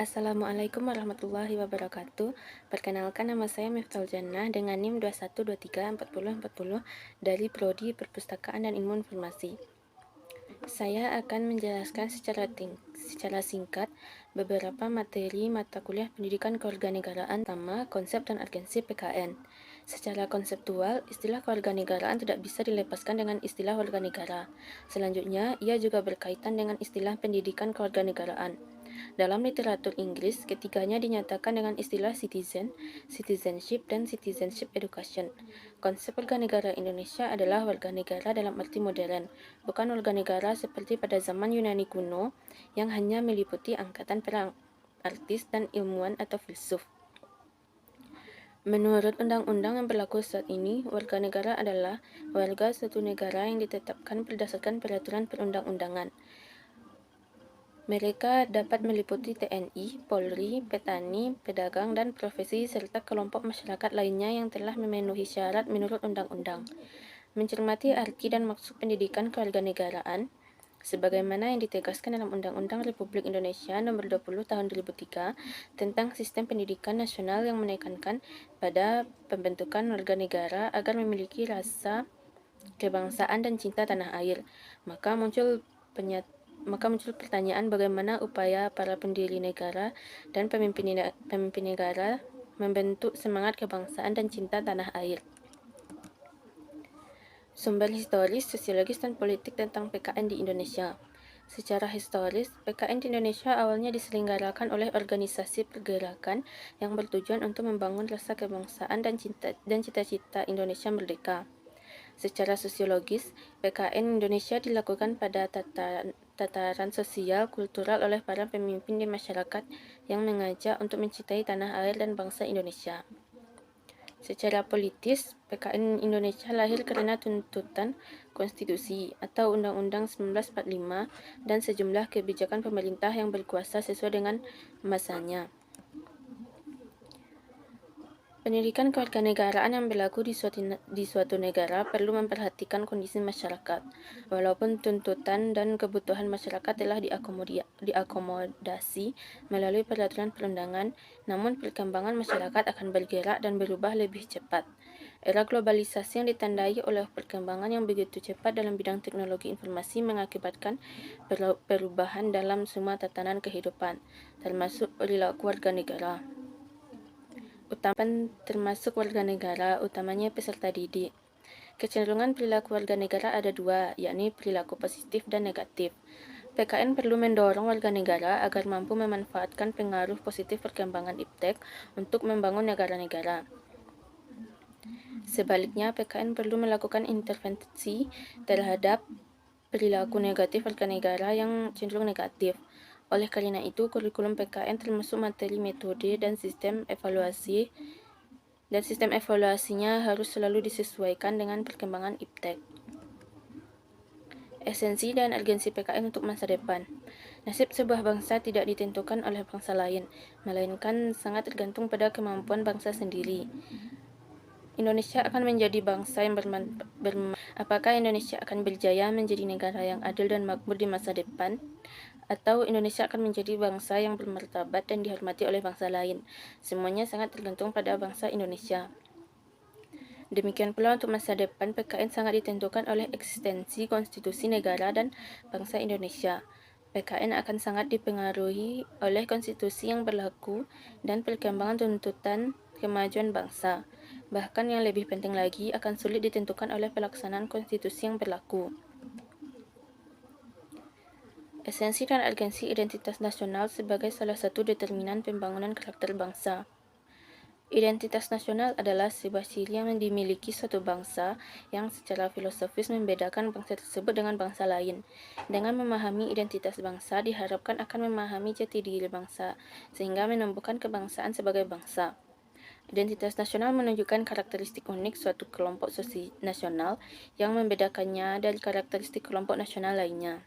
Assalamualaikum warahmatullahi wabarakatuh. Perkenalkan, nama saya Miftahul Jannah dengan NIM 21234040 dari Prodi Perpustakaan dan Ilmu Informasi. Saya akan menjelaskan secara singkat beberapa materi mata kuliah pendidikan kewarganegaraan, pertama konsep dan urgensi PKN. Secara konseptual, istilah kewarganegaraan tidak bisa dilepaskan dengan istilah warga negara. Selanjutnya, ia juga berkaitan dengan istilah pendidikan kewarganegaraan. Dalam literatur Inggris, ketiganya dinyatakan dengan istilah citizen, citizenship, dan citizenship education. Konsep warga negara Indonesia adalah warga negara dalam arti modern, bukan warga negara seperti pada zaman Yunani kuno yang hanya meliputi angkatan perang, artis, dan ilmuwan atau filsuf. Menurut undang-undang yang berlaku saat ini, warga negara adalah warga suatu negara yang ditetapkan berdasarkan peraturan perundang-undangan. Mereka dapat meliputi TNI, Polri, petani, pedagang, dan profesi, serta kelompok masyarakat lainnya yang telah memenuhi syarat menurut undang-undang. Mencermati arti dan maksud pendidikan kewarganegaraan, sebagaimana yang ditegaskan dalam Undang-Undang Republik Indonesia Nomor 20 Tahun 2003 tentang Sistem Pendidikan Nasional yang menekankan pada pembentukan warga negara agar memiliki rasa kebangsaan dan cinta tanah air, maka muncul pertanyaan bagaimana upaya para pendiri negara dan pemimpin negara membentuk semangat kebangsaan dan cinta tanah air. Sumber historis, sosiologis, dan politik tentang PKN di Indonesia. Secara historis, PKN di Indonesia awalnya diselenggarakan oleh organisasi pergerakan yang bertujuan untuk membangun rasa kebangsaan dan cita-cita Indonesia merdeka. Secara sosiologis, PKN Indonesia dilakukan pada tataran sosial kultural oleh para pemimpin di masyarakat yang mengajak untuk mencintai tanah air dan bangsa Indonesia. Secara politis, PKN Indonesia lahir karena tuntutan konstitusi atau Undang-Undang 1945 dan sejumlah kebijakan pemerintah yang berkuasa sesuai dengan masanya. Pendidikan kewarganegaraan yang berlaku di suatu negara perlu memperhatikan kondisi masyarakat. Walaupun tuntutan dan kebutuhan masyarakat telah diakomodasi melalui peraturan perundangan, namun perkembangan masyarakat akan bergerak dan berubah lebih cepat. Era globalisasi yang ditandai oleh perkembangan yang begitu cepat dalam bidang teknologi informasi mengakibatkan perubahan dalam semua tatanan kehidupan, termasuk perilaku warga negara. Termasuk warga negara, utamanya peserta didik. Kecenderungan perilaku warga negara ada dua, yakni perilaku positif dan negatif. PKN perlu mendorong warga negara agar mampu memanfaatkan pengaruh positif perkembangan iptek untuk membangun negara-negara. Sebaliknya, PKN perlu melakukan intervensi terhadap perilaku negatif warga negara yang cenderung negatif. Oleh karena itu, kurikulum PKN termasuk materi metode dan sistem evaluasinya harus selalu disesuaikan dengan perkembangan iptek. Esensi dan urgensi PKN untuk masa depan. Nasib sebuah bangsa tidak ditentukan oleh bangsa lain, melainkan sangat tergantung pada kemampuan bangsa sendiri. Indonesia akan menjadi bangsa yang apakah Indonesia akan berjaya menjadi negara yang adil dan makmur di masa depan? Atau Indonesia akan menjadi bangsa yang bermartabat dan dihormati oleh bangsa lain? Semuanya sangat tergantung pada bangsa Indonesia. Demikian pula untuk masa depan, PKN sangat ditentukan oleh eksistensi konstitusi negara dan bangsa Indonesia. PKN akan sangat dipengaruhi oleh konstitusi yang berlaku dan perkembangan tuntutan kemajuan bangsa. Bahkan yang lebih penting lagi, akan sulit ditentukan oleh pelaksanaan konstitusi yang berlaku. Esensi dan urgensi identitas nasional sebagai salah satu determinan pembangunan karakter bangsa. Identitas nasional adalah sebuah ciri yang dimiliki suatu bangsa yang secara filosofis membedakan bangsa tersebut dengan bangsa lain. Dengan memahami identitas bangsa, diharapkan akan memahami jati diri bangsa, sehingga menumbuhkan kebangsaan sebagai bangsa. Identitas nasional menunjukkan karakteristik unik suatu kelompok nasional yang membedakannya dari karakteristik kelompok nasional lainnya.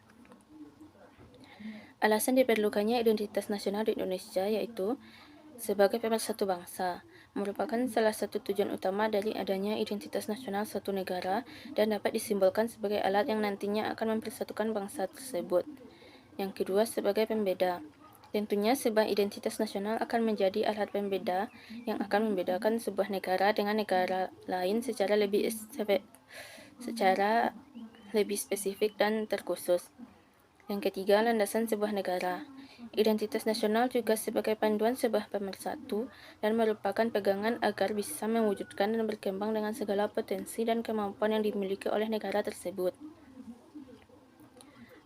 Alasan diperlukannya identitas nasional di Indonesia yaitu sebagai pemersatu bangsa, merupakan salah satu tujuan utama dari adanya identitas nasional suatu negara dan dapat disimbolkan sebagai alat yang nantinya akan mempersatukan bangsa tersebut. Yang kedua, sebagai pembeda. Tentunya sebuah identitas nasional akan menjadi alat pembeda yang akan membedakan sebuah negara dengan negara lain secara lebih spesifik dan terkhusus. Yang ketiga, landasan sebuah negara. Identitas nasional juga sebagai panduan sebuah pemersatu dan merupakan pegangan agar bisa mewujudkan dan berkembang dengan segala potensi dan kemampuan yang dimiliki oleh negara tersebut.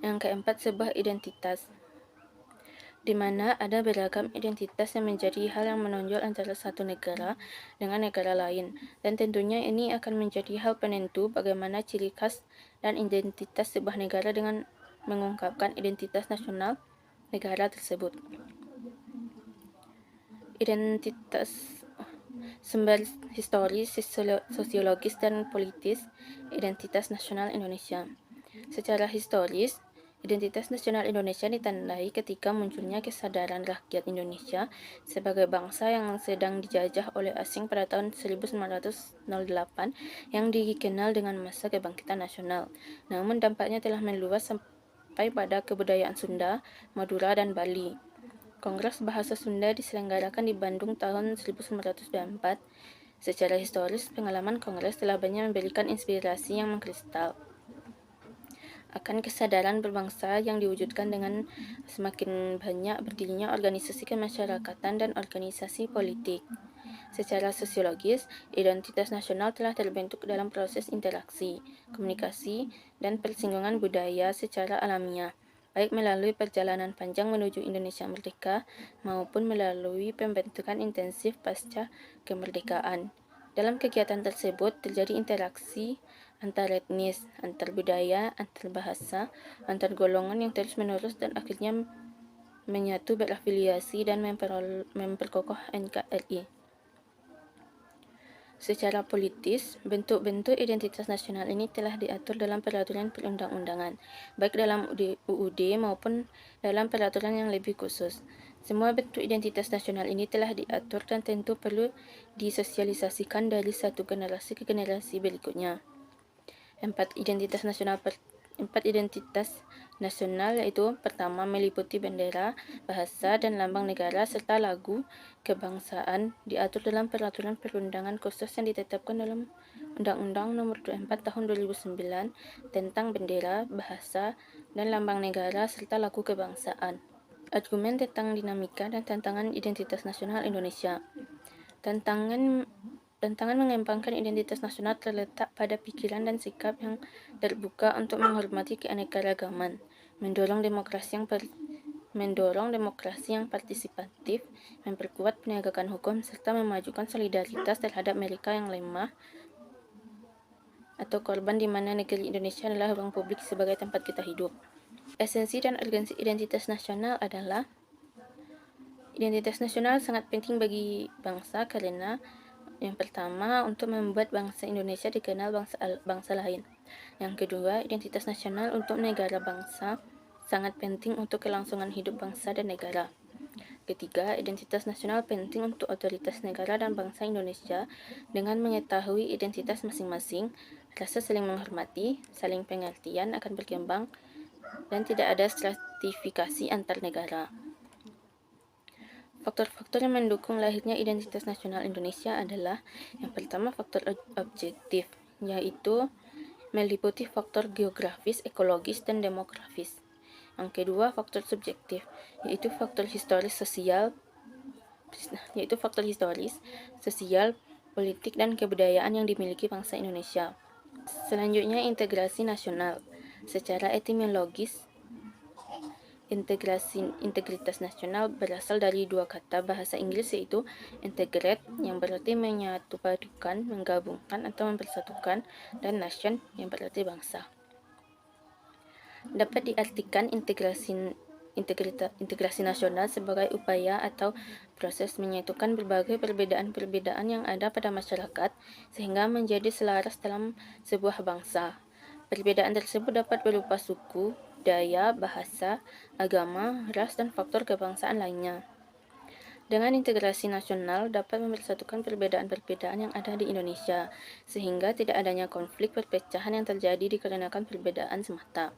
Yang keempat, sebuah identitas, di mana ada beragam identitas yang menjadi hal yang menonjol antara satu negara dengan negara lain, dan tentunya ini akan menjadi hal penentu bagaimana ciri khas dan identitas sebuah negara dengan mengungkapkan identitas nasional negara tersebut. Identitas, sumber historis, sosiologis, dan politis identitas nasional Indonesia. Secara historis, identitas nasional Indonesia ditandai ketika munculnya kesadaran rakyat Indonesia sebagai bangsa yang sedang dijajah oleh asing pada tahun 1908 yang dikenal dengan masa kebangkitan nasional. Namun dampaknya telah meluas sampai pada kebudayaan Sunda, Madura, dan Bali. Kongres Bahasa Sunda diselenggarakan di Bandung tahun 1924. Secara historis, pengalaman kongres telah banyak memberikan inspirasi yang mengkristal akan kesadaran berbangsa yang diwujudkan dengan semakin banyak berdirinya organisasi kemasyarakatan dan organisasi politik. Secara sosiologis, identitas nasional telah terbentuk dalam proses interaksi, komunikasi, dan persinggungan budaya secara alamiah, baik melalui perjalanan panjang menuju Indonesia merdeka maupun melalui pembentukan intensif pasca kemerdekaan. Dalam kegiatan tersebut terjadi interaksi antar etnis, antar budaya, antar bahasa, antar golongan yang terus-menerus dan akhirnya menyatu berafiliasi dan memperkokoh NKRI. Secara politis, bentuk-bentuk identitas nasional ini telah diatur dalam peraturan perundang-undangan, baik dalam UUD maupun dalam peraturan yang lebih khusus. Semua bentuk identitas nasional ini telah diatur dan tentu perlu disosialisasikan dari satu generasi ke generasi berikutnya. Empat identitas nasional yaitu pertama, meliputi bendera, bahasa, dan lambang negara serta lagu kebangsaan diatur dalam peraturan perundangan khusus yang ditetapkan dalam Undang-Undang Nomor 24 Tahun 2009 tentang bendera, bahasa, dan lambang negara serta lagu kebangsaan. Argumen tentang dinamika dan tantangan identitas nasional Indonesia. Tantangan mengembangkan identitas nasional terletak pada pikiran dan sikap yang terbuka untuk menghormati keanekaragaman, mendorong demokrasi yang partisipatif, memperkuat penegakan hukum, serta memajukan solidaritas terhadap mereka yang lemah atau korban, di mana negeri Indonesia adalah ruang publik sebagai tempat kita hidup. Esensi dan urgensi identitas nasional adalah: identitas nasional sangat penting bagi bangsa karena yang pertama, untuk membuat bangsa Indonesia dikenal bangsa lain. Yang kedua, identitas nasional untuk negara bangsa sangat penting untuk kelangsungan hidup bangsa dan negara. Ketiga, identitas nasional penting untuk otoritas negara dan bangsa Indonesia dengan mengetahui identitas masing-masing, rasa saling menghormati, saling pengertian akan berkembang, dan tidak ada stratifikasi antar negara. Faktor-faktor yang mendukung lahirnya identitas nasional Indonesia adalah: yang pertama, faktor objektif, yaitu meliputi faktor geografis, ekologis, dan demografis. Yang kedua, faktor subjektif, yaitu faktor historis, sosial, politik, dan kebudayaan yang dimiliki bangsa Indonesia. Selanjutnya, integrasi nasional. Secara etimologis, integritas nasional berasal dari dua kata bahasa Inggris, yaitu integrate yang berarti menyatupadukan, menggabungkan atau mempersatukan, dan nation yang berarti bangsa. Dapat diartikan integrasi nasional sebagai upaya atau proses menyatukan berbagai perbedaan-perbedaan yang ada pada masyarakat sehingga menjadi selaras dalam sebuah bangsa. Perbedaan tersebut dapat berupa suku, daya, bahasa, agama, ras, dan faktor kebangsaan lainnya. Dengan integrasi nasional dapat mempersatukan perbedaan-perbedaan yang ada di Indonesia, sehingga tidak adanya konflik perpecahan yang terjadi dikarenakan perbedaan semata.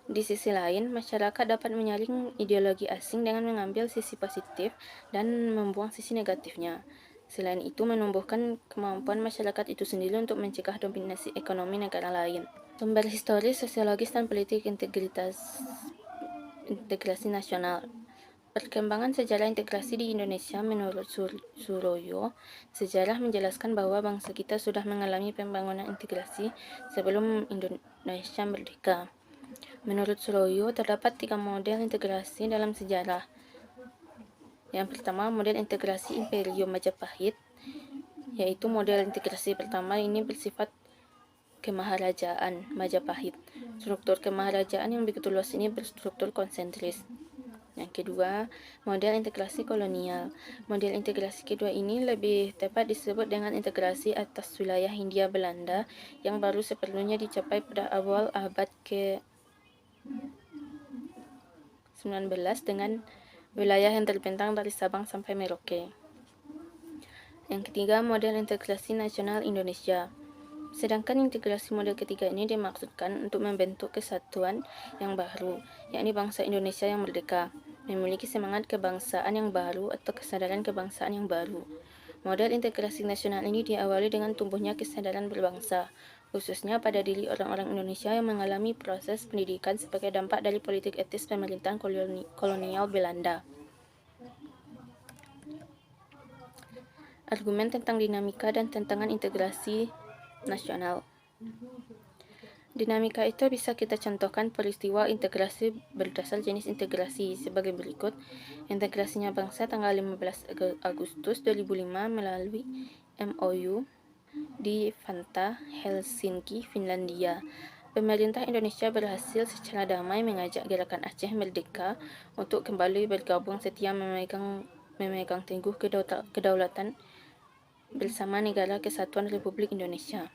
Di sisi lain, masyarakat dapat menyaring ideologi asing dengan mengambil sisi positif dan membuang sisi negatifnya. Selain itu, menumbuhkan kemampuan masyarakat itu sendiri untuk mencegah dominasi ekonomi negara lain. Sumber historis, sosiologis, dan politik integrasi nasional. Perkembangan sejarah integrasi di Indonesia menurut Suroyo, sejarah menjelaskan bahwa bangsa kita sudah mengalami pembangunan integrasi sebelum Indonesia merdeka. Menurut Suroyo, terdapat 3 model integrasi dalam sejarah. Yang pertama, model integrasi Imperium Majapahit, yaitu model integrasi pertama ini bersifat kemaharajaan Majapahit. Struktur kemaharajaan yang begitu luas ini berstruktur konsentris. Yang kedua, model integrasi kolonial. Model integrasi kedua ini lebih tepat disebut dengan integrasi atas wilayah Hindia Belanda yang baru sepenuhnya dicapai pada awal abad ke-19 dengan wilayah yang terbentang dari Sabang sampai Merauke. Yang ketiga, model integrasi nasional Indonesia. Sedangkan integrasi model ketiga ini dimaksudkan untuk membentuk kesatuan yang baru, yakni bangsa Indonesia yang merdeka, memiliki semangat kebangsaan yang baru atau kesadaran kebangsaan yang baru. Model integrasi nasional ini diawali dengan tumbuhnya kesadaran berbangsa, khususnya pada diri orang-orang Indonesia yang mengalami proses pendidikan sebagai dampak dari politik etis pemerintahan kolonial Belanda. Argumen tentang dinamika dan tantangan integrasi nasional. Dinamika itu bisa kita contohkan peristiwa integrasi berdasar jenis integrasi sebagai berikut. Integrasinya bangsa tanggal 15 Agustus 2005 melalui MOU di Vantaa, Helsinki, Finlandia. Pemerintah Indonesia berhasil secara damai mengajak gerakan Aceh Merdeka untuk kembali bergabung setia memegang teguh kedaulatan bersama Negara Kesatuan Republik Indonesia.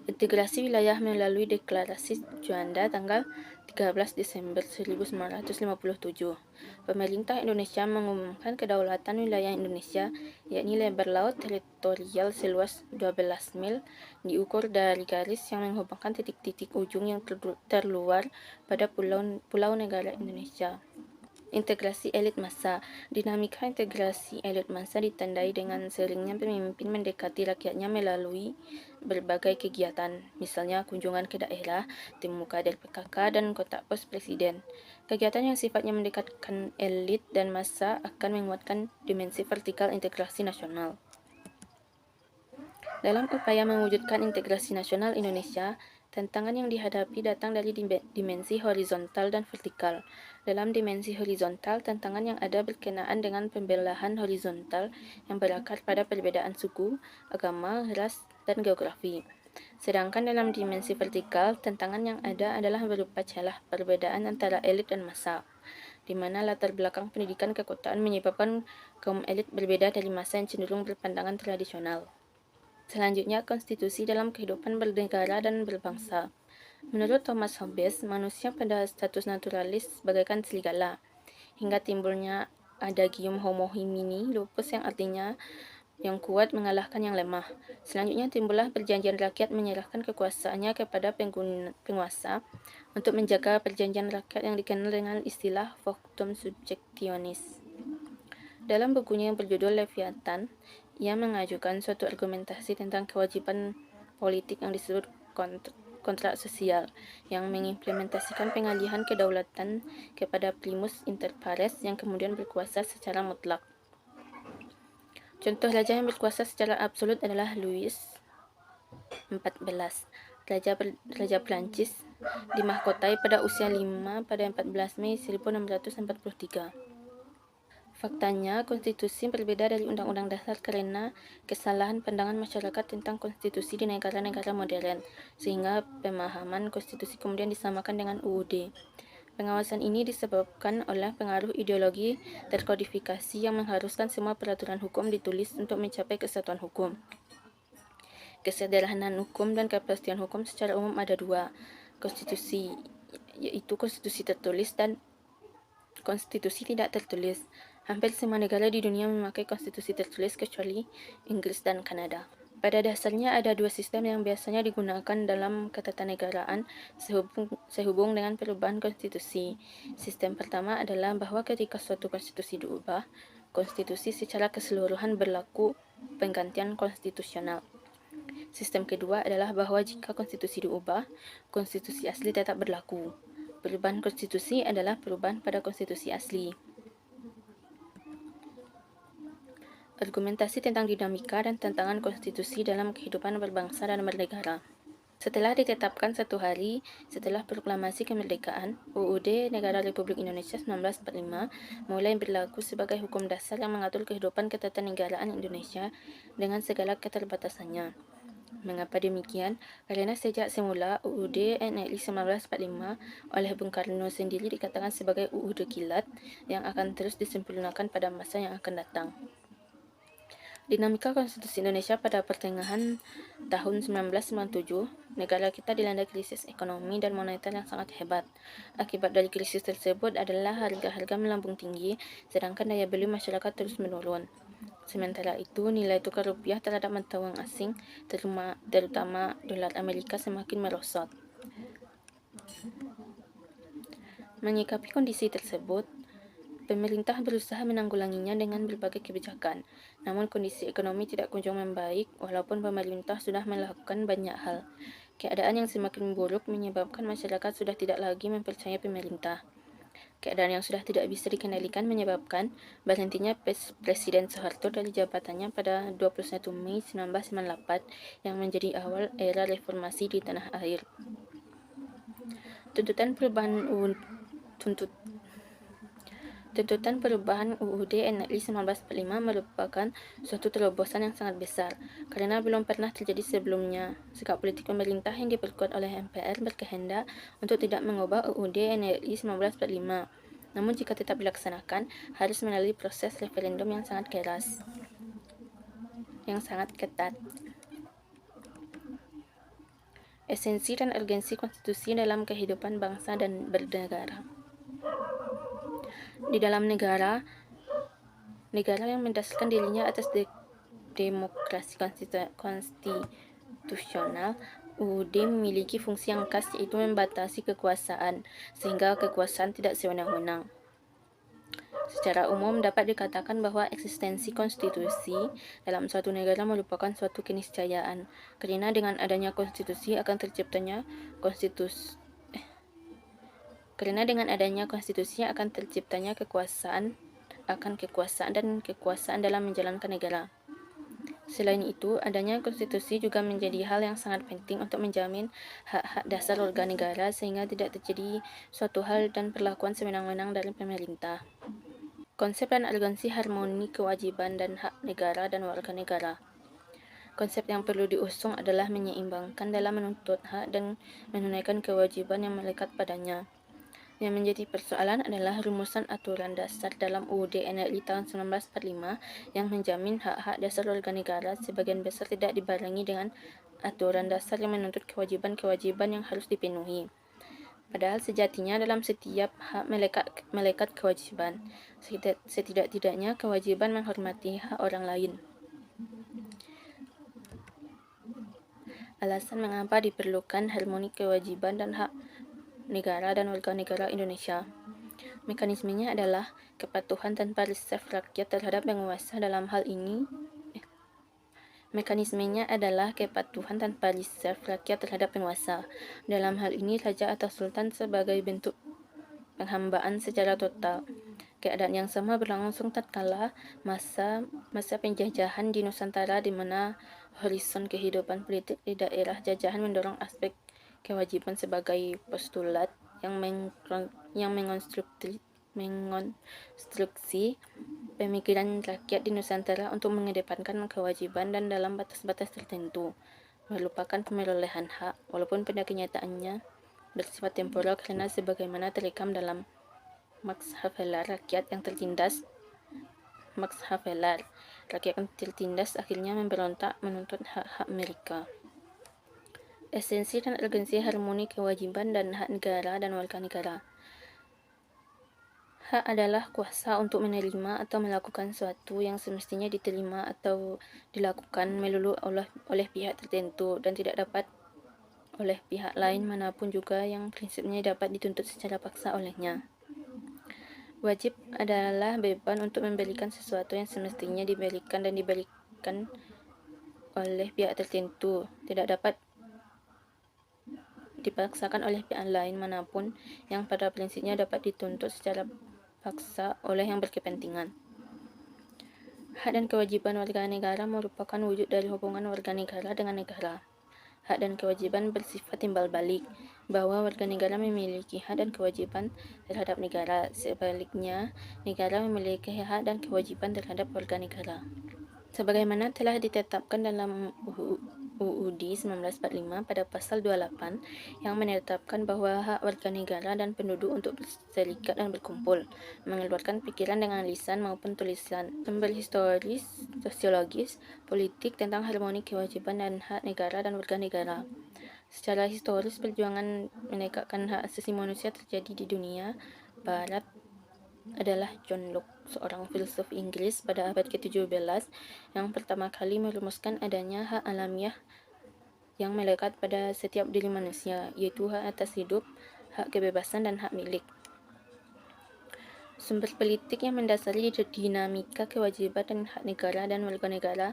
Integrasi wilayah melalui Deklarasi Juanda tanggal 13 Desember 1957. Pemerintah Indonesia mengumumkan kedaulatan wilayah Indonesia, yakni lebar laut teritorial seluas 12 mil, diukur dari garis yang menghubungkan titik-titik ujung yang terluar pada pulau negara Indonesia. Integrasi elit massa. Dinamika integrasi elit massa ditandai dengan seringnya pemimpin mendekati rakyatnya melalui berbagai kegiatan, misalnya kunjungan ke daerah, tim muka dari PKK, dan kotak pos presiden. Kegiatan yang sifatnya mendekatkan elit dan massa akan menguatkan dimensi vertikal integrasi nasional. Dalam upaya mewujudkan integrasi nasional Indonesia, tantangan yang dihadapi datang dari dimensi horizontal dan vertikal. Dalam dimensi horizontal, tantangan yang ada berkenaan dengan pembelahan horizontal yang berakar pada perbedaan suku, agama, ras, dan geografi. Sedangkan dalam dimensi vertikal, tantangan yang ada adalah berupa celah perbedaan antara elit dan massa, di mana latar belakang pendidikan kekotaan menyebabkan kaum elit berbeda dari massa yang cenderung berpandangan tradisional. Selanjutnya, konstitusi dalam kehidupan bernegara dan berbangsa. Menurut Thomas Hobbes, manusia pada status naturalis bagaikan serigala, hingga timbulnya adagium homo homini lupus yang artinya yang kuat mengalahkan yang lemah. Selanjutnya timbullah perjanjian rakyat menyerahkan kekuasaannya kepada penguasa untuk menjaga perjanjian rakyat yang dikenal dengan istilah Votum Subjectionis. Dalam bukunya yang berjudul Leviathan, ia mengajukan suatu argumentasi tentang kewajiban politik yang disebut kontrak sosial, yang mengimplementasikan pengalihan kedaulatan kepada primus inter pares yang kemudian berkuasa secara mutlak. Contoh raja yang berkuasa secara absolut adalah Louis XIV, Raja Prancis, dimahkotai pada usia 5 pada 14 Mei 1643. Faktanya, konstitusi berbeda dari undang-undang dasar karena kesalahan pandangan masyarakat tentang konstitusi di negara-negara modern, sehingga pemahaman konstitusi kemudian disamakan dengan UUD. Pengawasan ini disebabkan oleh pengaruh ideologi terkodifikasi yang mengharuskan semua peraturan hukum ditulis untuk mencapai kesatuan hukum. Kesederhanaan hukum dan kepastian hukum secara umum ada dua konstitusi, yaitu konstitusi tertulis dan konstitusi tidak tertulis. Hampir semua negara di dunia memakai konstitusi tertulis kecuali Inggris dan Kanada. Pada dasarnya ada dua sistem yang biasanya digunakan dalam ketatanegaraan sehubung dengan perubahan konstitusi. Sistem pertama adalah bahwa ketika suatu konstitusi diubah, konstitusi secara keseluruhan berlaku penggantian konstitusional. Sistem kedua adalah bahwa jika konstitusi diubah, konstitusi asli tetap berlaku. Perubahan konstitusi adalah perubahan pada konstitusi asli. Argumentasi tentang dinamika dan tantangan konstitusi dalam kehidupan berbangsa dan bernegara. Setelah ditetapkan satu hari setelah proklamasi kemerdekaan, UUD Negara Republik Indonesia 1945 mulai berlaku sebagai hukum dasar yang mengatur kehidupan ketatanegaraan Indonesia dengan segala keterbatasannya. Mengapa demikian? Karena sejak semula UUD NRI 1945 oleh Bung Karno sendiri dikatakan sebagai UUD kilat yang akan terus disempurnakan pada masa yang akan datang. Dinamika konstitusi Indonesia pada pertengahan tahun 1997, negara kita dilanda krisis ekonomi dan moneter yang sangat hebat. Akibat dari krisis tersebut adalah harga-harga melambung tinggi, sedangkan daya beli masyarakat terus menurun. Sementara itu, nilai tukar rupiah terhadap mata uang asing, terutama dolar Amerika, semakin merosot. Menyikapi kondisi tersebut, pemerintah berusaha menanggulanginya dengan berbagai kebijakan. Namun kondisi ekonomi tidak kunjung membaik walaupun pemerintah sudah melakukan banyak hal. Keadaan yang semakin buruk menyebabkan masyarakat sudah tidak lagi mempercayai pemerintah. Keadaan yang sudah tidak bisa dikendalikan menyebabkan berhentinya Presiden Soeharto dari jabatannya pada 21 Mei 1998 yang menjadi awal era reformasi di tanah air. Tuntutan perubahan UUD NRI 1945 merupakan suatu terobosan yang sangat besar, karena belum pernah terjadi sebelumnya. Sikap politik pemerintah yang diperkuat oleh MPR berkehendak untuk tidak mengubah UUD NRI 1945. Namun jika tetap dilaksanakan, harus melalui proses referendum yang sangat ketat. Esensi dan urgensi konstitusi dalam kehidupan bangsa dan bernegara. Di dalam negara yang mendasarkan dirinya atas demokrasi konstitusional, UUD memiliki fungsi yang khas, yaitu membatasi kekuasaan, sehingga kekuasaan tidak sewenang-wenang. Secara umum dapat dikatakan bahwa eksistensi konstitusi dalam suatu negara merupakan suatu keniscayaan, karena dengan adanya konstitusi akan terciptanya kekuasaan dalam menjalankan negara. Selain itu, adanya konstitusi juga menjadi hal yang sangat penting untuk menjamin hak-hak dasar warga negara sehingga tidak terjadi suatu hal dan perlakuan sewenang-wenang dari pemerintah. Konsep dan urgensi harmoni kewajiban dan hak negara dan warga negara. Konsep yang perlu diusung adalah menyeimbangkan dalam menuntut hak dan menunaikan kewajiban yang melekat padanya. Yang menjadi persoalan adalah rumusan aturan dasar dalam UUD NRI tahun 1945 yang menjamin hak-hak dasar warga negara sebagian besar tidak dibarengi dengan aturan dasar yang menuntut kewajiban-kewajiban yang harus dipenuhi. Padahal sejatinya dalam setiap hak melekat kewajiban. Setidak-tidaknya kewajiban menghormati hak orang lain. Alasan mengapa diperlukan harmoni kewajiban dan hak negara dan warga negara Indonesia. Mekanismenya adalah kepatuhan tanpa reserve rakyat terhadap penguasa. Dalam hal ini, raja atau sultan sebagai bentuk penghambaan secara total. Keadaan yang sama berlangsung tatkala masa penjajahan di Nusantara, di mana horizon kehidupan politik di daerah jajahan mendorong aspek kewajiban sebagai postulat yang mengonstruksi pemikiran rakyat di Nusantara untuk mengedepankan kewajiban dan dalam batas-batas tertentu, melupakan pemerolehan hak, walaupun pada kenyataannya bersifat temporal karena sebagaimana terekam dalam Max Havelaar, rakyat yang tertindas akhirnya memberontak menuntut hak-hak mereka. Esensi dan urgensi harmoni kewajiban dan hak negara dan warga negara. Hak adalah kuasa untuk menerima atau melakukan sesuatu yang semestinya diterima atau dilakukan melulu oleh pihak tertentu dan tidak dapat oleh pihak lain manapun juga yang prinsipnya dapat dituntut secara paksa olehnya. Wajib adalah beban untuk memberikan sesuatu yang semestinya diberikan dan diberikan oleh pihak tertentu, tidak dapat dipaksakan oleh pihak lain manapun yang pada prinsipnya dapat dituntut secara paksa oleh yang berkepentingan. Hak dan kewajiban warga negara merupakan wujud dari hubungan warga negara dengan negara. Hak dan kewajiban bersifat timbal balik, bahwa warga negara memiliki hak dan kewajiban terhadap negara. Sebaliknya, negara memiliki hak dan kewajiban terhadap warga negara. Sebagaimana telah ditetapkan dalam UUD 1945 pada pasal 28 yang menetapkan bahwa hak warga negara dan penduduk untuk berserikat dan berkumpul, mengeluarkan pikiran dengan lisan maupun tulisan. Sumber historis, sosiologis, politik tentang harmoni kewajiban dan hak negara dan warga negara. Secara historis, perjuangan menegakkan hak asasi manusia terjadi di dunia Barat adalah John Locke, seorang filsuf Inggris pada abad ke-17 yang pertama kali merumuskan adanya hak alamiah yang melekat pada setiap diri manusia, yaitu hak atas hidup, hak kebebasan, dan hak milik. Sumber politik yang mendasari dinamika kewajiban dan hak negara dan warga negara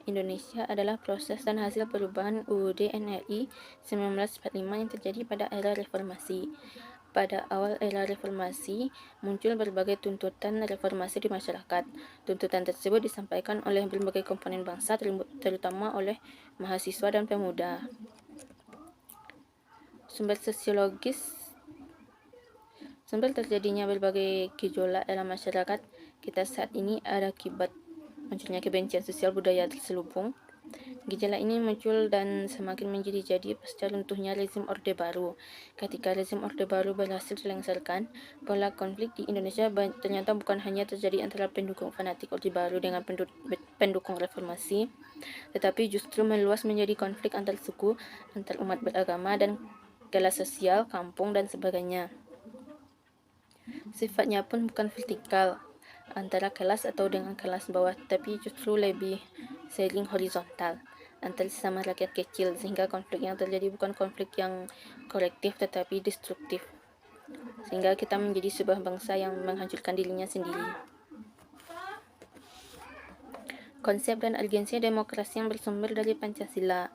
Indonesia adalah proses dan hasil perubahan UUD NRI 1945 yang terjadi pada era reformasi. Pada awal era reformasi, muncul berbagai tuntutan reformasi di masyarakat. Tuntutan tersebut disampaikan oleh berbagai komponen bangsa, terutama oleh mahasiswa dan pemuda. Sumber sosiologis. Sumber terjadinya berbagai gejolak dalam masyarakat kita saat ini ada akibat munculnya kebencian sosial budaya terselubung. Gejala ini muncul dan semakin menjadi-jadi pasca runtuhnya rezim Orde Baru. Ketika rezim Orde Baru berhasil dilengsarkan, pola konflik di Indonesia ternyata bukan hanya terjadi antara pendukung fanatik Orde Baru dengan pendukung reformasi, tetapi justru meluas menjadi konflik antar suku, antar umat beragama, dan kelas sosial, kampung, dan sebagainya. Sifatnya pun bukan vertikal antara kelas atau dengan kelas bawah, tapi justru lebih sering horizontal antara sesama rakyat kecil, sehingga konflik yang terjadi bukan konflik yang kolektif tetapi destruktif, sehingga kita menjadi sebuah bangsa yang menghancurkan dirinya sendiri. Konsep dan urgensi demokrasi yang bersumber dari Pancasila.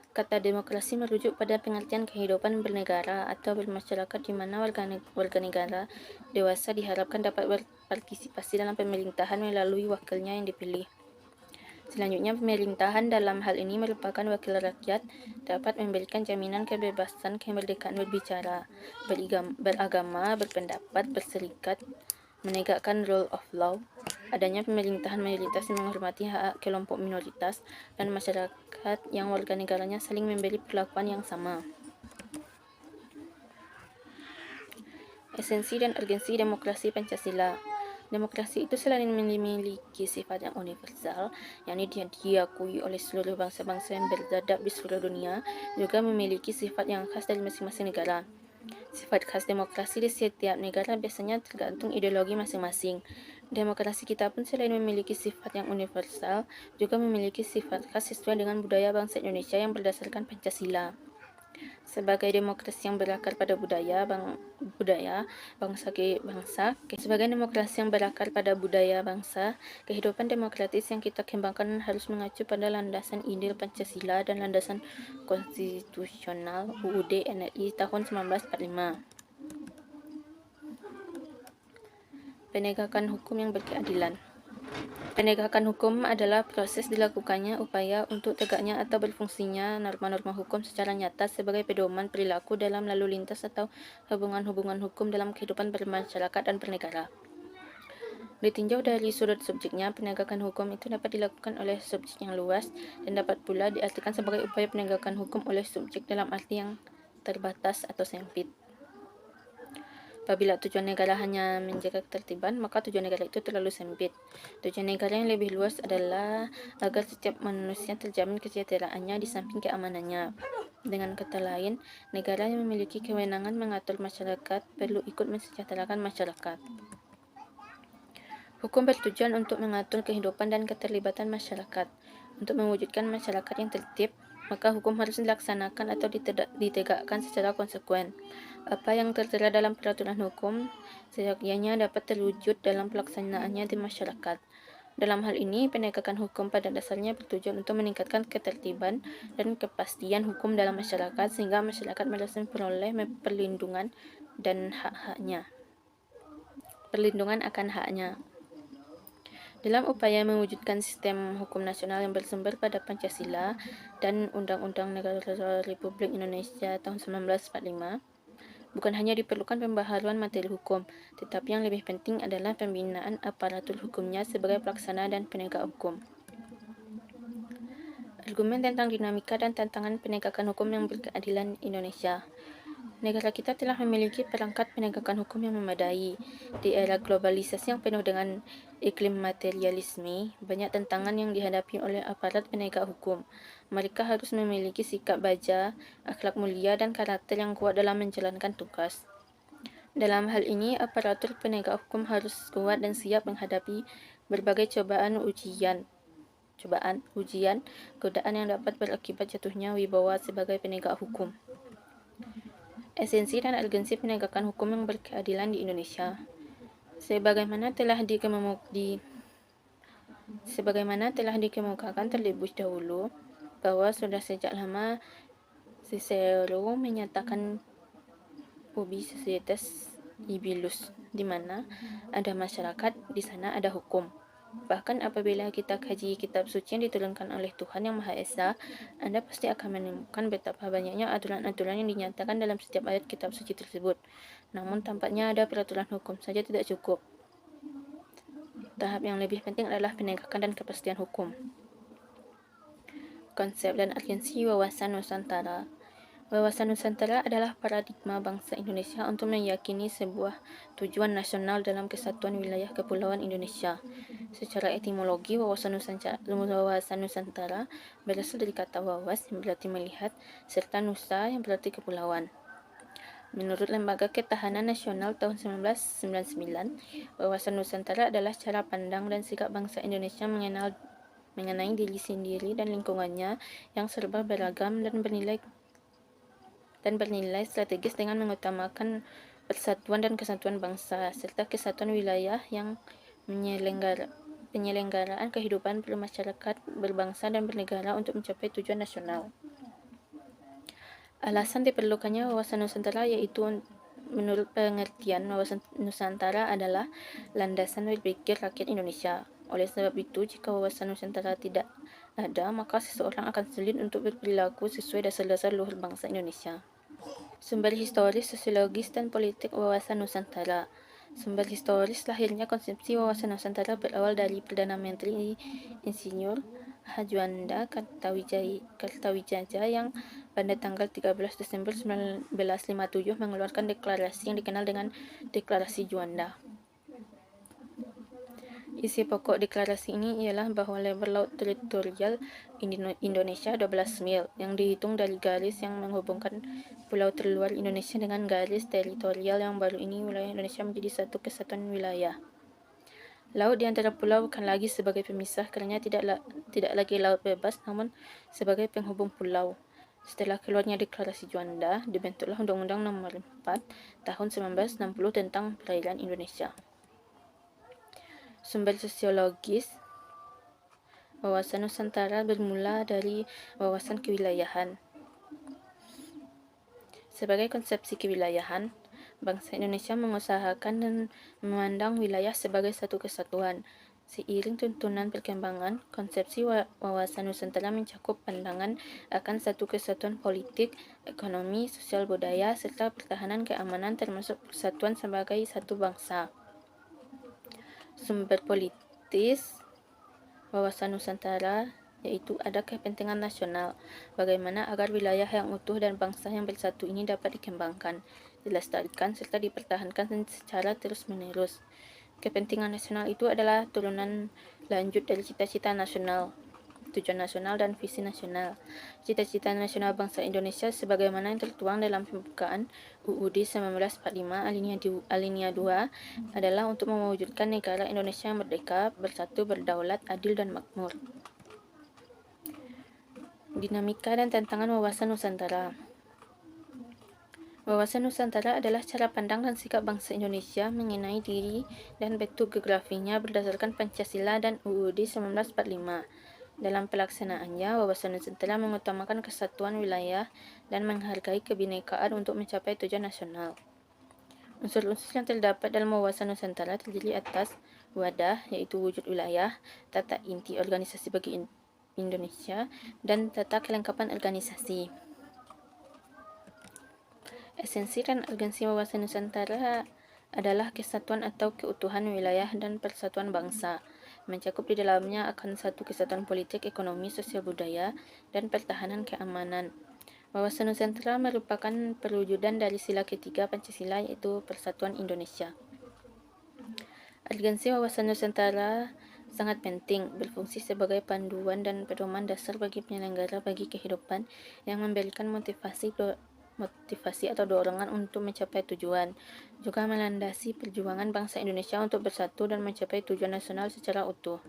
Kata demokrasi merujuk pada pengertian kehidupan bernegara atau bermasyarakat di mana warga negara dewasa diharapkan dapat berpartisipasi dalam pemerintahan melalui wakilnya yang dipilih. Selanjutnya, pemerintahan dalam hal ini merupakan wakil rakyat, dapat memberikan jaminan kebebasan, kemerdekaan berbicara, beragama, berpendapat, berserikat, menegakkan rule of law, adanya pemerintahan mayoritas yang menghormati hak kelompok minoritas, dan masyarakat yang warga negaranya saling memberi perlakuan yang sama. Esensi dan urgensi demokrasi Pancasila. Demokrasi itu selain memiliki sifat yang universal, yakni diakui oleh seluruh bangsa-bangsa yang beradab di seluruh dunia, juga memiliki sifat yang khas dari masing-masing negara. Sifat khas demokrasi di setiap negara biasanya tergantung ideologi masing-masing. Demokrasi kita pun selain memiliki sifat yang universal, juga memiliki sifat khas sesuai dengan budaya bangsa Indonesia yang berdasarkan Pancasila. Sebagai demokrasi yang berakar pada sebagai demokrasi yang berakar pada budaya bangsa, kehidupan demokratis yang kita kembangkan harus mengacu pada landasan ide Pancasila dan landasan konstitusional UUD NRI tahun 1945. Penegakan hukum yang berkeadilan. Penegakan hukum adalah proses dilakukannya upaya untuk tegaknya atau berfungsinya norma-norma hukum secara nyata sebagai pedoman perilaku dalam lalu lintas atau hubungan-hubungan hukum dalam kehidupan bermasyarakat dan bernegara. Ditinjau dari sudut subjeknya, penegakan hukum itu dapat dilakukan oleh subjek yang luas dan dapat pula diartikan sebagai upaya penegakan hukum oleh subjek dalam arti yang terbatas atau sempit. Apabila tujuan negara hanya menjaga ketertiban, maka tujuan negara itu terlalu sempit. Tujuan negara yang lebih luas adalah agar setiap manusia terjamin kesejahteraannya di samping keamanannya. Dengan kata lain, negara yang memiliki kewenangan mengatur masyarakat perlu ikut mensejahterakan masyarakat. Hukum bertujuan untuk mengatur kehidupan dan keterlibatan masyarakat. Untuk mewujudkan masyarakat yang tertib, maka hukum harus dilaksanakan atau ditegakkan secara konsekuen. Apa yang tertera dalam peraturan hukum seyogyanya dapat terwujud dalam pelaksanaannya di masyarakat. Dalam hal ini, penegakan hukum pada dasarnya bertujuan untuk meningkatkan ketertiban dan kepastian hukum dalam masyarakat sehingga masyarakat merasa memperoleh perlindungan dan perlindungan akan haknya. Dalam upaya mewujudkan sistem hukum nasional yang bersumber pada Pancasila dan Undang-Undang Negara Republik Indonesia tahun 1945, bukan hanya diperlukan pembaharuan materi hukum, tetapi yang lebih penting adalah pembinaan aparatur hukumnya sebagai pelaksana dan penegak hukum. Argumen tentang dinamika dan tantangan penegakan hukum yang berkeadilan Indonesia. Negara kita telah memiliki perangkat penegakan hukum yang memadai. Di era globalisasi yang penuh dengan iklim materialisme, banyak tantangan yang dihadapi oleh aparat penegak hukum. Mereka harus memiliki sikap baja, akhlak mulia, dan karakter yang kuat dalam menjalankan tugas. Dalam hal ini, aparatur penegak hukum harus kuat dan siap menghadapi berbagai ujian, godaan yang dapat berakibat jatuhnya wibawa sebagai penegak hukum. Esensi dan urgensi penegakan hukum yang berkeadilan di Indonesia. Sebagaimana telah dikemukakan terlebih dahulu, bahwa sudah sejak lama Cicero menyatakan ubi societas ibilus, di mana ada masyarakat, di sana ada hukum. Bahkan apabila kita kaji kitab suci yang diturunkan oleh Tuhan Yang Maha Esa, Anda pasti akan menemukan betapa banyaknya aturan-aturan yang dinyatakan dalam setiap ayat kitab suci tersebut. Namun tampaknya ada peraturan hukum saja tidak cukup. Tahap yang lebih penting adalah penegakan dan kepastian hukum. Konsep dan urgensi wawasan Nusantara. Wawasan Nusantara adalah paradigma bangsa Indonesia untuk meyakini sebuah tujuan nasional dalam kesatuan wilayah kepulauan Indonesia. Secara etimologi, wawasan Nusantara berasal dari kata wawas yang berarti melihat, serta nusa yang berarti kepulauan. Menurut Lembaga Ketahanan Nasional tahun 1999, wawasan Nusantara adalah cara pandang dan sikap bangsa Indonesia mengenai diri sendiri dan lingkungannya yang serba beragam dan bernilai strategis dengan mengutamakan persatuan dan kesatuan bangsa, serta kesatuan wilayah yang penyelenggaraan kehidupan bermasyarakat, berbangsa, dan bernegara untuk mencapai tujuan nasional. Alasan diperlukannya wawasan Nusantara yaitu menurut pengertian wawasan Nusantara adalah landasan berpikir rakyat Indonesia. Oleh sebab itu, jika wawasan Nusantara tidak ada, maka seseorang akan sulit untuk berperilaku sesuai dasar-dasar luhur bangsa Indonesia. Sumber historis, sosiologis, dan politik wawasan Nusantara. Sumber historis lahirnya konsepsi wawasan Nusantara berawal dari Perdana Menteri Insinyur Juanda Kartawijaya yang pada tanggal 13 Desember 1957 mengeluarkan deklarasi yang dikenal dengan Deklarasi Juanda. Isi pokok deklarasi ini ialah bahwa lebar laut teritorial Indonesia 12 mil, yang dihitung dari garis yang menghubungkan pulau terluar Indonesia dengan garis teritorial yang baru ini, wilayah Indonesia menjadi satu kesatuan wilayah. Laut di antara pulau bukan lagi sebagai pemisah kerana tidak lagi laut bebas, namun sebagai penghubung pulau. Setelah keluarnya Deklarasi Juanda, dibentuklah Undang-Undang Nomor 4 Tahun 1960 tentang Perairan Indonesia. Sumber sosiologis wawasan Nusantara bermula dari wawasan kewilayahan. Sebagai konsepsi kewilayahan, bangsa Indonesia mengusahakan dan memandang wilayah sebagai satu kesatuan. Seiring tuntunan perkembangan, konsepsi wawasan Nusantara mencakup pandangan akan satu kesatuan politik, ekonomi, sosial budaya, serta pertahanan keamanan termasuk persatuan sebagai satu bangsa. Sumber politis wawasan Nusantara yaitu ada kepentingan nasional, bagaimana agar wilayah yang utuh dan bangsa yang bersatu ini dapat dikembangkan, dilestarikan, serta dipertahankan secara terus-menerus. Kepentingan nasional itu adalah turunan lanjut dari cita-cita nasional. tujuan nasional dan visi nasional. Cita-cita nasional bangsa Indonesia sebagaimana yang tertuang dalam pembukaan UUD 1945 alinea 2 adalah untuk mewujudkan negara Indonesia yang merdeka, bersatu, berdaulat, adil, dan makmur. Dinamika dan tantangan wawasan Nusantara. Wawasan Nusantara adalah cara pandang dan sikap bangsa Indonesia mengenai diri dan bentuk geografinya berdasarkan Pancasila dan UUD 1945. Dalam pelaksanaannya, wawasan Nusantara mengutamakan kesatuan wilayah dan menghargai kebinekaan untuk mencapai tujuan nasional. Unsur-unsur yang terdapat dalam wawasan Nusantara terdiri atas wadah, yaitu wujud wilayah, tata inti organisasi bagi Indonesia, dan tata kelengkapan organisasi. Esensi dan urgensi wawasan Nusantara adalah kesatuan atau keutuhan wilayah dan persatuan bangsa. Mencakup di dalamnya akan satu kesatuan politik, ekonomi, sosial budaya, dan pertahanan keamanan. Wawasan Nusantara merupakan perwujudan dari sila ketiga Pancasila, yaitu Persatuan Indonesia. Urgensi wawasan Nusantara sangat penting, berfungsi sebagai panduan dan pedoman dasar bagi penyelenggara bagi kehidupan yang memberikan motivasi atau dorongan untuk mencapai tujuan, juga melandasi perjuangan bangsa Indonesia untuk bersatu dan mencapai tujuan nasional secara utuh.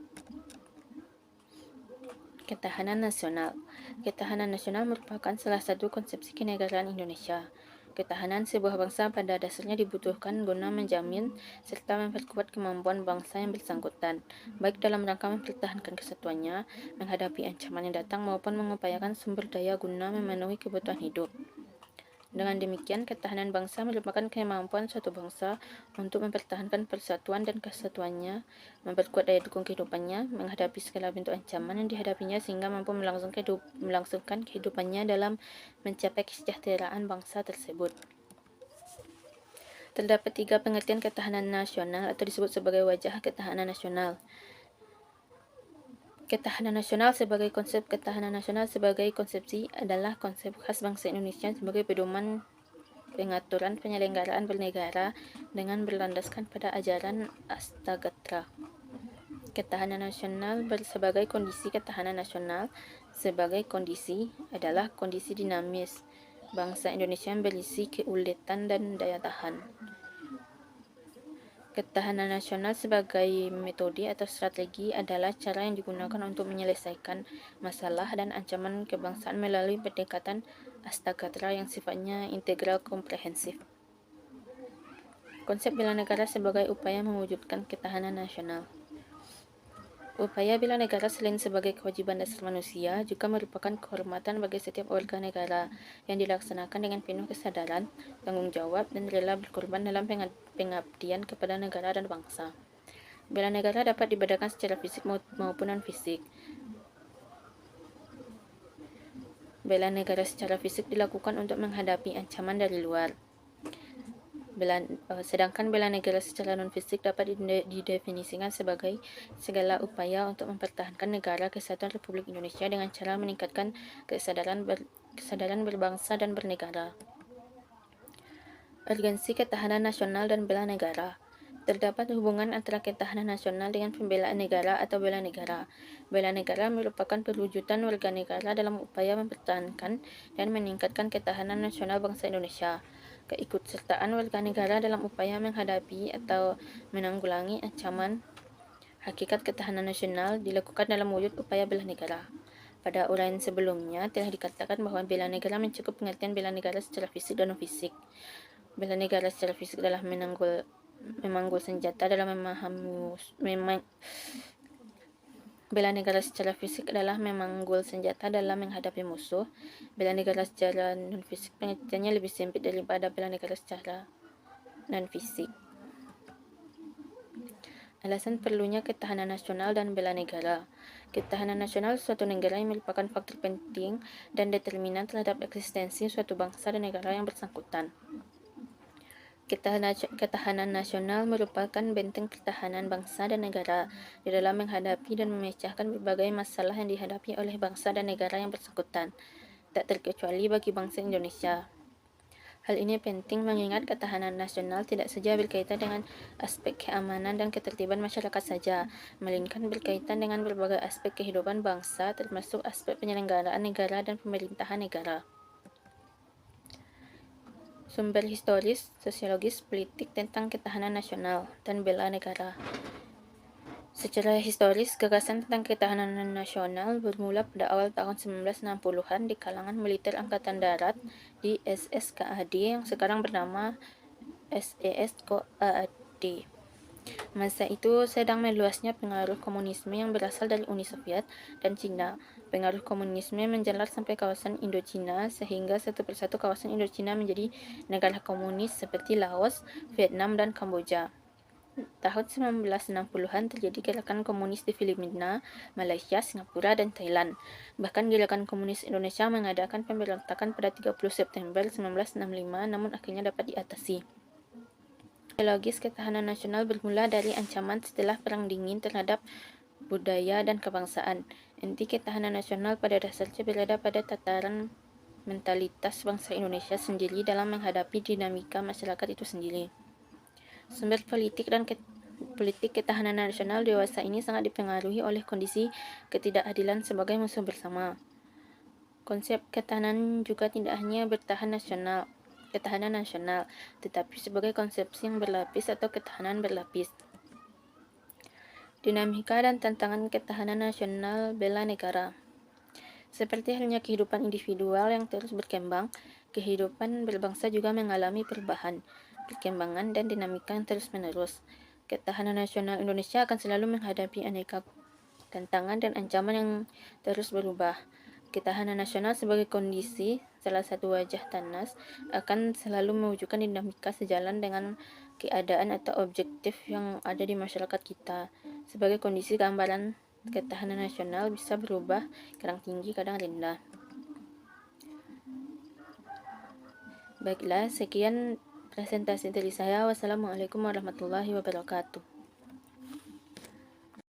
Ketahanan nasional. Ketahanan nasional merupakan salah satu konsepsi kenegaraan Indonesia. Ketahanan sebuah bangsa pada dasarnya dibutuhkan guna menjamin serta memperkuat kemampuan bangsa yang bersangkutan, baik dalam rangka mempertahankan kesatuannya, menghadapi ancaman yang datang maupun mengupayakan sumber daya guna memenuhi kebutuhan hidup. Dengan demikian, ketahanan bangsa merupakan kemampuan suatu bangsa untuk mempertahankan persatuan dan kesatuannya, memperkuat daya dukung kehidupannya, menghadapi segala bentuk ancaman yang dihadapinya sehingga mampu melangsungkan kehidupannya dalam mencapai kesejahteraan bangsa tersebut. Terdapat 3 pengertian ketahanan nasional atau disebut sebagai wajah ketahanan nasional. Ketahanan nasional sebagai konsep ketahanan nasional sebagai konsepsi adalah konsep khas bangsa Indonesia sebagai pedoman pengaturan penyelenggaraan bernegara dengan berlandaskan pada ajaran Astagatra. Ketahanan nasional sebagai kondisi ketahanan nasional sebagai kondisi adalah kondisi dinamis bangsa Indonesia yang berisi keuletan dan daya tahan. Ketahanan nasional sebagai metode atau strategi adalah cara yang digunakan untuk menyelesaikan masalah dan ancaman kebangsaan melalui pendekatan Astagatra yang sifatnya integral komprehensif. Konsep bela negara sebagai upaya mewujudkan ketahanan nasional. Upaya bela negara selain sebagai kewajiban dasar manusia, juga merupakan kehormatan bagi setiap warga negara yang dilaksanakan dengan penuh kesadaran, tanggung jawab, dan rela berkorban dalam pengabdian kepada negara dan bangsa. Bela negara dapat dibedakan secara fisik maupun non-fisik. Bela negara secara fisik dilakukan untuk menghadapi ancaman dari luar. Sedangkan bela negara secara non-fisik dapat didefinisikan sebagai segala upaya untuk mempertahankan negara kesatuan Republik Indonesia dengan cara meningkatkan kesadaran berbangsa dan bernegara. Urgensi ketahanan nasional dan bela negara. Terdapat hubungan antara ketahanan nasional dengan pembelaan negara atau bela negara. Bela negara merupakan perwujudan warga negara dalam upaya mempertahankan dan meningkatkan ketahanan nasional bangsa Indonesia. Keikutsertaan warga negara dalam upaya menghadapi atau menanggulangi ancaman hakikat ketahanan nasional dilakukan dalam wujud upaya bela negara. Pada uraian sebelumnya telah dikatakan bahwa bela negara mencakup pengertian bela negara secara fisik dan non-fisik. Bela negara secara fisik adalah memanggul senjata dalam Bela negara secara fisik adalah memanggul senjata dalam menghadapi musuh. Bela negara secara non-fisik pengertiannya lebih sempit daripada bela negara secara non-fisik. Alasan perlunya ketahanan nasional dan bela negara. Ketahanan nasional suatu negara yang merupakan faktor penting dan determinan terhadap eksistensi suatu bangsa dan negara yang bersangkutan. Ketahanan nasional merupakan benteng pertahanan bangsa dan negara di dalam menghadapi dan memecahkan berbagai masalah yang dihadapi oleh bangsa dan negara yang bersangkutan, tak terkecuali bagi bangsa Indonesia. Hal ini penting mengingat ketahanan nasional tidak saja berkaitan dengan aspek keamanan dan ketertiban masyarakat saja, melainkan berkaitan dengan berbagai aspek kehidupan bangsa, termasuk aspek penyelenggaraan negara dan pemerintahan negara. Sumber historis, sosiologis, politik tentang ketahanan nasional dan bela negara. Secara historis, gagasan tentang ketahanan nasional bermula pada awal tahun 1960-an di kalangan militer Angkatan Darat di SSKAD yang sekarang bernama SESKAD. Masa itu sedang meluasnya pengaruh komunisme yang berasal dari Uni Soviet dan Cina. Pengaruh komunisme menjalar sampai kawasan Indochina sehingga satu persatu kawasan Indochina menjadi negara komunis seperti Laos, Vietnam, dan Kamboja. Tahun 1960-an terjadi gerakan komunis di Filipina, Malaysia, Singapura, dan Thailand. Bahkan gerakan komunis Indonesia mengadakan pemberontakan pada 30 September 1965 namun akhirnya dapat diatasi. Ideologis ketahanan nasional bermula dari ancaman setelah Perang Dingin terhadap budaya dan kebangsaan. Inti ketahanan nasional pada dasarnya berada pada tataran mentalitas bangsa Indonesia sendiri dalam menghadapi dinamika masyarakat itu sendiri. Sumber politik dan politik ketahanan nasional dewasa ini sangat dipengaruhi oleh kondisi ketidakadilan sebagai musuh bersama. Konsep ketahanan juga tidak hanya ketahanan nasional, tetapi sebagai konsepsi yang berlapis atau ketahanan berlapis. Dinamika dan tantangan ketahanan nasional bela negara. Seperti halnya kehidupan individual yang terus berkembang, kehidupan berbangsa juga mengalami perubahan, perkembangan, dan dinamika yang terus-menerus. Ketahanan nasional Indonesia akan selalu menghadapi aneka tantangan dan ancaman yang terus berubah. Ketahanan nasional sebagai kondisi, salah satu wajah TANAS, akan selalu mewujudkan dinamika sejalan dengan keadaan atau objektif yang ada di masyarakat kita. Sebagai kondisi gambaran ketahanan nasional bisa berubah, kadang tinggi, kadang rendah. Baiklah, sekian presentasi dari saya. Wassalamualaikum warahmatullahi wabarakatuh.